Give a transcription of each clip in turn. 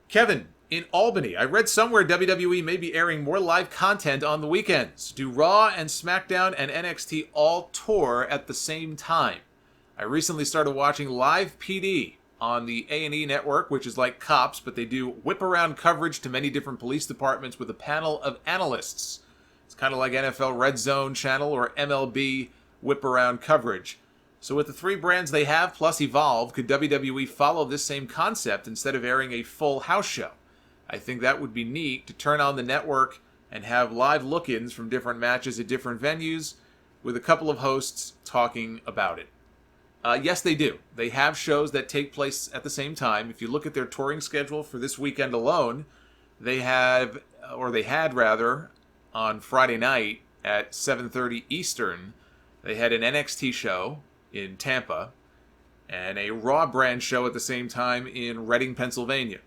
Kevin, in Albany, I read somewhere WWE may be airing more live content on the weekends. Do Raw and SmackDown and NXT all tour at the same time? I recently started watching Live PD on the A&E network, which is like Cops, but they do whip-around coverage to many different police departments with a panel of analysts. It's kind of like NFL Red Zone channel or MLB whip-around coverage. So with the three brands they have, plus Evolve, could WWE follow this same concept instead of airing a full house show? I think that would be neat to turn on the network and have live look-ins from different matches at different venues with a couple of hosts talking about it. Yes, they do. They have shows that take place at the same time. If you look at their touring schedule for this weekend alone, they had on Friday night at 7:30 Eastern, they had an NXT show in Tampa and a Raw brand show at the same time in Reading, Pennsylvania.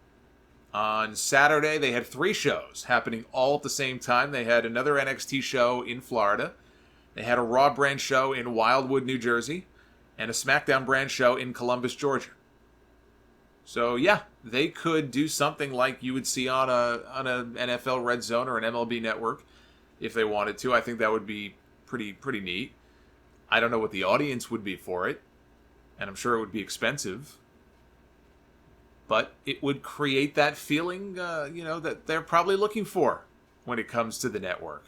On Saturday, they had 3 shows happening all at the same time. They had another NXT show in Florida. They had a Raw brand show in Wildwood, New Jersey, and a SmackDown brand show in Columbus, Georgia. So yeah, they could do something like you would see on a NFL Red Zone or an MLB network if they wanted to. I think that would be pretty neat. I don't know what the audience would be for it, and I'm sure it would be expensive. But it would create that feeling, that they're probably looking for when it comes to the network,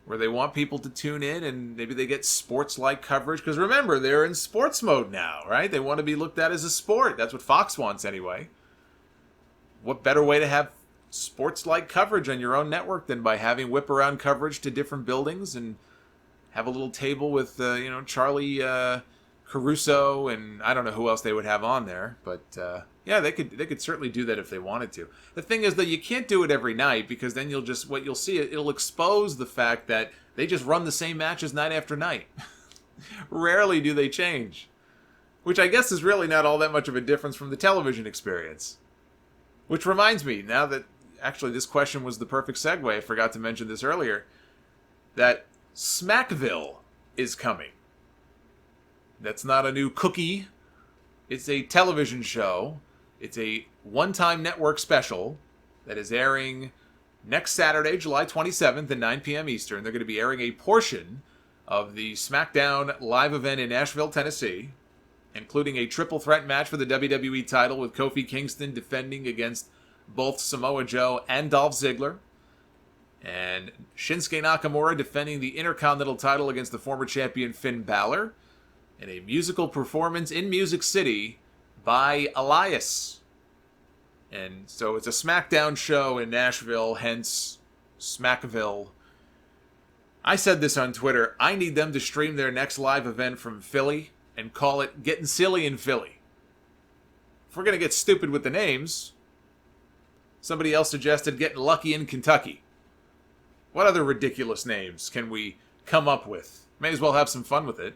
where they want people to tune in and maybe they get sports-like coverage. Because remember, they're in sports mode now, right? They want to be looked at as a sport. That's what Fox wants anyway. What better way to have sports-like coverage on your own network than by having whip-around coverage to different buildings and have a little table with, Charlie Caruso, and I don't know who else they would have on there. But, yeah, they could certainly do that if they wanted to. The thing is that you can't do it every night because then you'll see, it'll expose the fact that they just run the same matches night after night. Rarely do they change. Which I guess is really not all that much of a difference from the television experience. Which reminds me, now that actually this question was the perfect segue, I forgot to mention this earlier, that Smackville is coming. That's not a new cookie. It's a television show. It's a one-time network special that is airing next Saturday, July 27th at 9 p.m. Eastern. They're going to be airing a portion of the SmackDown live event in Nashville, Tennessee, including a triple threat match for the WWE title with Kofi Kingston defending against both Samoa Joe and Dolph Ziggler, and Shinsuke Nakamura defending the Intercontinental title against the former champion Finn Balor, and a musical performance in Music City by Elias. And so it's a SmackDown show in Nashville, hence Smackville. I said this on Twitter. I need them to stream their next live event from Philly and call it Getting Silly in Philly. If we're going to get stupid with the names, somebody else suggested Getting Lucky in Kentucky. What other ridiculous names can we come up with? May as well have some fun with it.